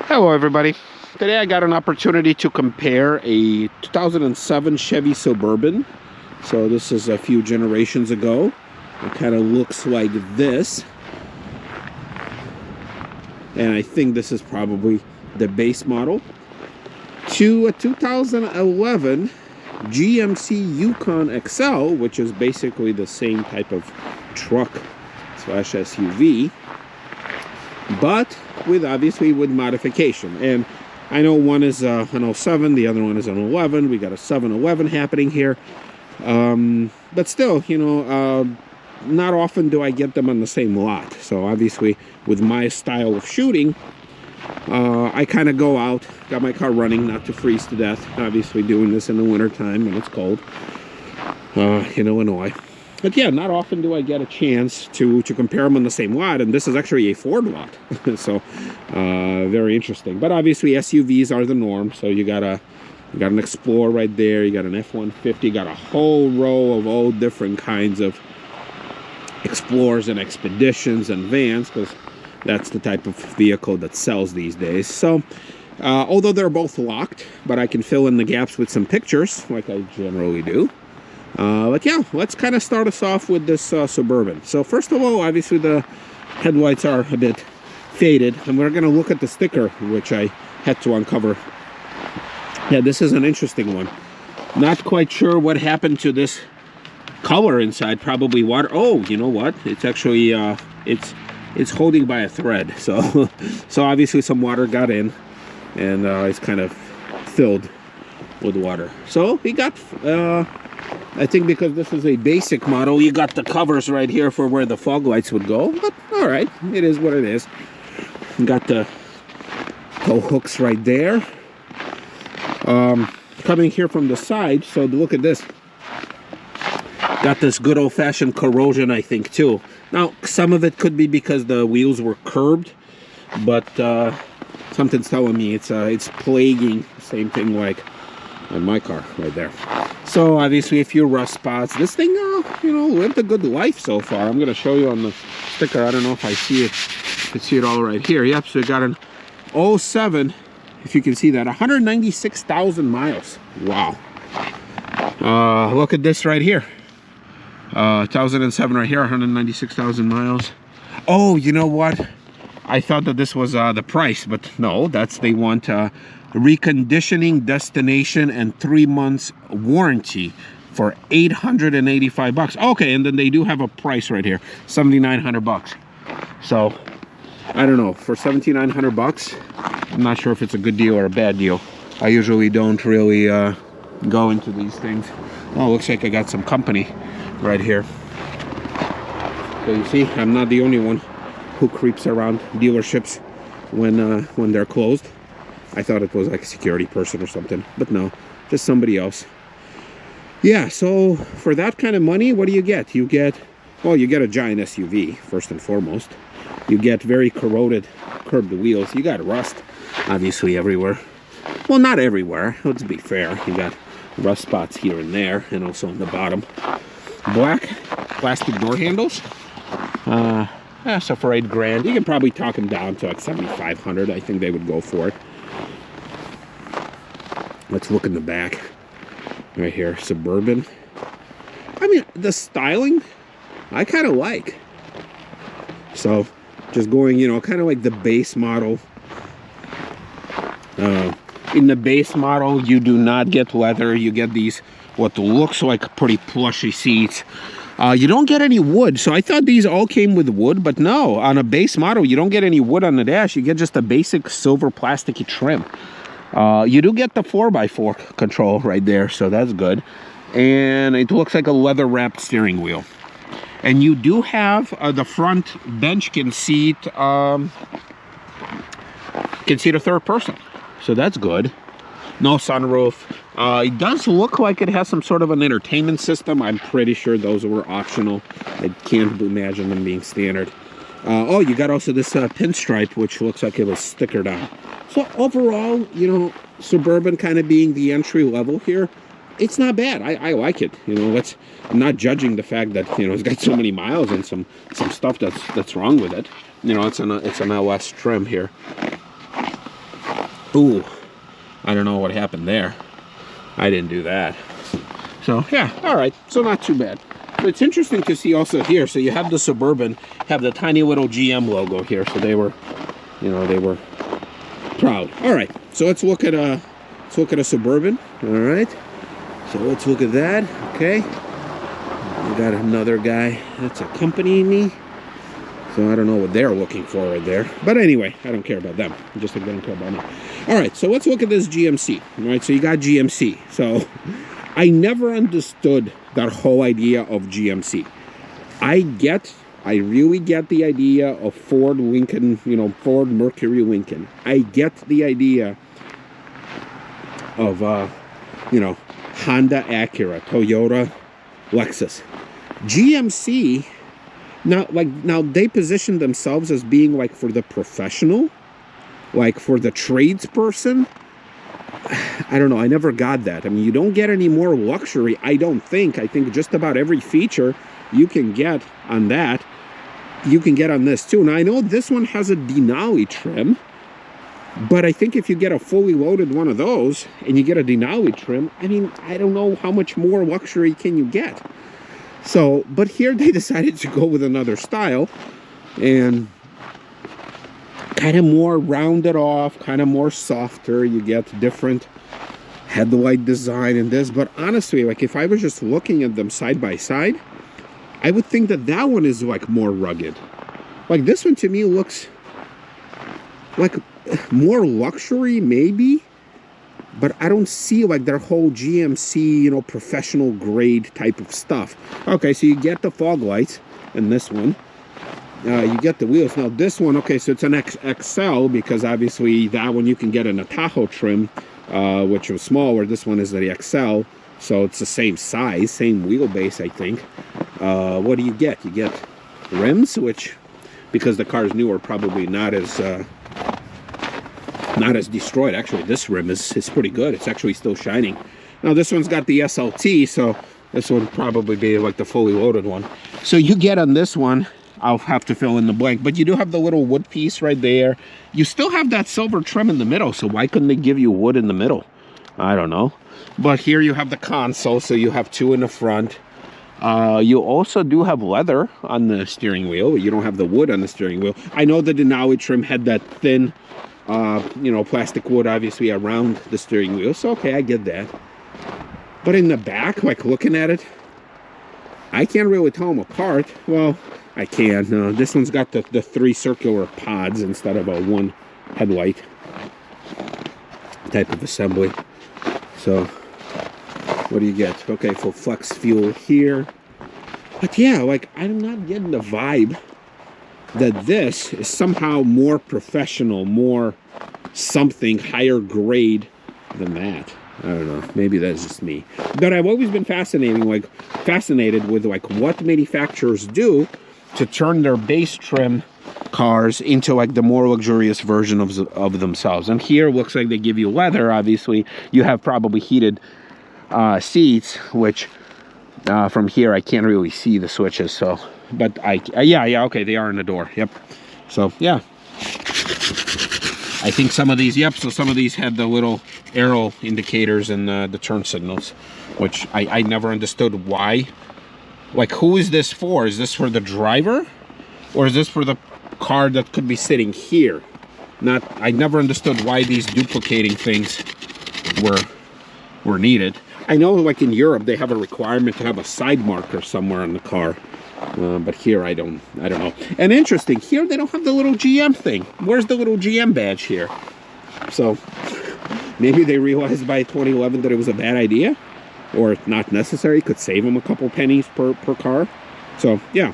Hello everybody. Today I got an opportunity to compare a 2007 Chevy Suburban. So this is a few generations ago. It kind of looks like this. And I think this is probably the base model. To a 2011 GMC Yukon XL, which is basically the same type of truck slash SUV, but obviously with modification. And I know one is an 07, the other one is an 11. We got a 711 happening here. But still, you know, not often do I get them on the same lot. So obviously with my style of shooting, I kind of go out, got my car running not to freeze to death. Obviously doing this in the winter time when it's cold in Illinois. But yeah, not often do I get a chance to compare them on the same lot, and this is actually a Ford lot. So very interesting. But obviously SUVs are the norm. So you got an Explorer right there, you got an F-150, got a whole row of all different kinds of Explorers and Expeditions and vans, because that's the type of vehicle that sells these days. So although they're both locked, but I can fill in the gaps with some pictures like I generally do. But yeah, let's kind of start us off with this Suburban. So first of all, obviously the headlights are a bit faded, and we're going to look at the sticker, which I had to uncover. Yeah, this is an interesting one. Not quite sure what happened to this color inside. Probably water. Oh, you know what? It's actually it's holding by a thread. So so obviously some water got in, and it's kind of filled with water. So we got I think because this is a basic model, you got the covers right here for where the fog lights would go. But all right, it is what it is. You got the tow hooks right there. Coming here from the side, so look at this. Got this good old-fashioned corrosion, I think, too. Now, some of it could be because the wheels were curbed, but something's telling me it's plaguing. Same thing like on my car right there. So obviously a few rust spots. This thing, you know, lived a good life so far. I'm going to show you on the sticker. I don't know if I see it. You can see it all right here. Yep, so we got an 07, if you can see that, 196,000 miles. Wow. Look at this right here. 2007 right here, 196,000 miles. Oh, you know what? I thought that this was the price, but no, they want reconditioning, destination, and 3 months warranty for $885. Okay, and then they do have a price right here, $7,900. So I don't know, for $7,900, I'm not sure if it's a good deal or a bad deal. I usually don't really go into these things. Oh, looks like I got some company right here. So you see, I'm not the only one who creeps around dealerships when they're closed. I thought it was like a security person or something, but no, just somebody else. Yeah, so for that kind of money, what do you get? You get, well, you get a giant SUV, first and foremost. You get very corroded, curbed wheels. You got rust, obviously, everywhere. Well, not everywhere, let's be fair. You got rust spots here and there, and also on the bottom. Black plastic door handles. So for $8 grand, you can probably talk them down to like $7,500. I think they would go for it. Let's look in the back. Right here, Suburban. I mean, the styling, I kind of like. So, just going, you know, kind of like the base model. In the base model, you do not get leather. You get these, what looks like pretty plushy seats. You don't get any wood. So I thought these all came with wood, but no. On a base model, you don't get any wood on the dash. You get just a basic silver plasticky trim. You do get the 4x4 control right there, so that's good. And it looks like a leather-wrapped steering wheel. And you do have the front bench can seat a third person, so that's good. No sunroof. It does look like it has some sort of an entertainment system. I'm pretty sure those were optional. I can't imagine them being standard. Oh, you got also this pinstripe, which looks like it was stickered on. So overall, you know, Suburban kind of being the entry level here, it's not bad. I like it. You know, I'm not judging the fact that, you know, it's got so many miles and some stuff that's wrong with it. You know, it's an LS trim here. Ooh, I don't know what happened there. I didn't do that. So yeah, all right. So not too bad. So it's interesting to see also here. So you have the Suburban, have the tiny little GM logo here. So they were, you know, they were proud. All right. So let's look at a Suburban. All right. So let's look at that. Okay. We got another guy that's accompanying me. So I don't know what they're looking for right there. But anyway, I don't care about them. Just like they don't care about me. All right, so let's look at this GMC. All right, so you got GMC. So I never understood that whole idea of GMC. I really get the idea of Ford Lincoln, you know, Ford Mercury Lincoln. I get the idea of, you know, Honda Acura, Toyota, Lexus. GMC... Now they position themselves as being like for the professional, like for the tradesperson. I don't know. I never got that. I mean, you don't get any more luxury, I don't think. I think just about every feature you can get on that, you can get on this too. Now, I know this one has a Denali trim, but I think if you get a fully loaded one of those and you get a Denali trim, I mean, I don't know how much more luxury can you get. So, but here they decided to go with another style and kind of more rounded off, kind of more softer. You get different headlight design in this. But honestly, like if I was just looking at them side by side, I would think that that one is like more rugged. Like this one to me looks like more luxury maybe. But I don't see like their whole GMC, you know, professional grade type of stuff. Okay, so you get the fog lights in this one. You get the wheels. Now this one, okay, so it's an XL because obviously that one you can get in a Tahoe trim, which was smaller. This one is the XL, so it's the same size, same wheelbase, I think. What do you get? You get rims, which, because the car is newer, probably not as destroyed. Actually, this rim is pretty good. It's actually still shining. Now this one's got the SLT, so this would probably be like the fully loaded one. So you get on this one, I'll have to fill in the blank, but you do have the little wood piece right there. You still have that silver trim in the middle, so why couldn't they give you wood in the middle? I don't know. But here you have the console, so you have two in the front. You also do have leather on the steering wheel, but you don't have the wood on the steering wheel. I know the Denali trim had that thin you know, plastic wood obviously around the steering wheel, so okay, I get that. But in the back, like looking at it, I can't really tell them apart. Well, I can. This one's got the three circular pods instead of a one headlight type of assembly. So what do you get? Okay, for flex fuel here. But yeah, like I'm not getting the vibe that this is somehow more professional, more something higher grade than that. I don't know. Maybe that's just me. But I've always been fascinated with like what manufacturers do to turn their base trim cars into like the more luxurious version of themselves. And here looks like they give you leather. Obviously, you have probably heated seats, which from here I can't really see the switches. So. But yeah, okay, they are in the door. Yep. So yeah, I think some of these, yep. So some of these had the little arrow indicators and the turn signals, which I never understood why. Like, who is this for? Is this for the driver, or is this for the car that could be sitting here? I never understood why these duplicating things were needed. I know, like in Europe, they have a requirement to have a side marker somewhere on the car. But here I don't know. And interesting, here they don't have the little GM thing. Where's the little GM badge here? So maybe they realized by 2011 that it was a bad idea, or not necessary. Could save them a couple pennies per car. So yeah.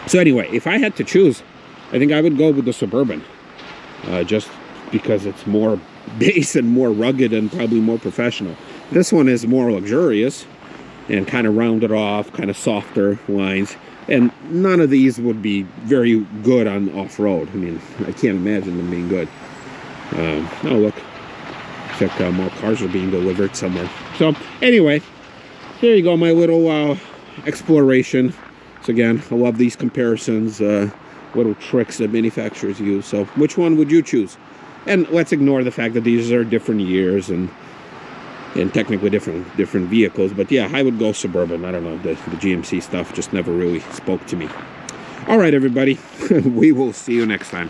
So anyway, if I had to choose, I think I would go with the Suburban, just because it's more base and more rugged and probably more professional. This one is more luxurious and kind of rounded off, kind of softer lines. And none of these would be very good on off-road. I mean, I can't imagine them being good. Oh, look. Looks like more cars are being delivered somewhere. So anyway, there you go, my little exploration. So again, I love these comparisons, little tricks that manufacturers use. So which one would you choose? And let's ignore the fact that these are different years and technically different vehicles. But yeah, I would go Suburban. I don't know, the GMC stuff just never really spoke to me. All right, everybody, we will see you next time.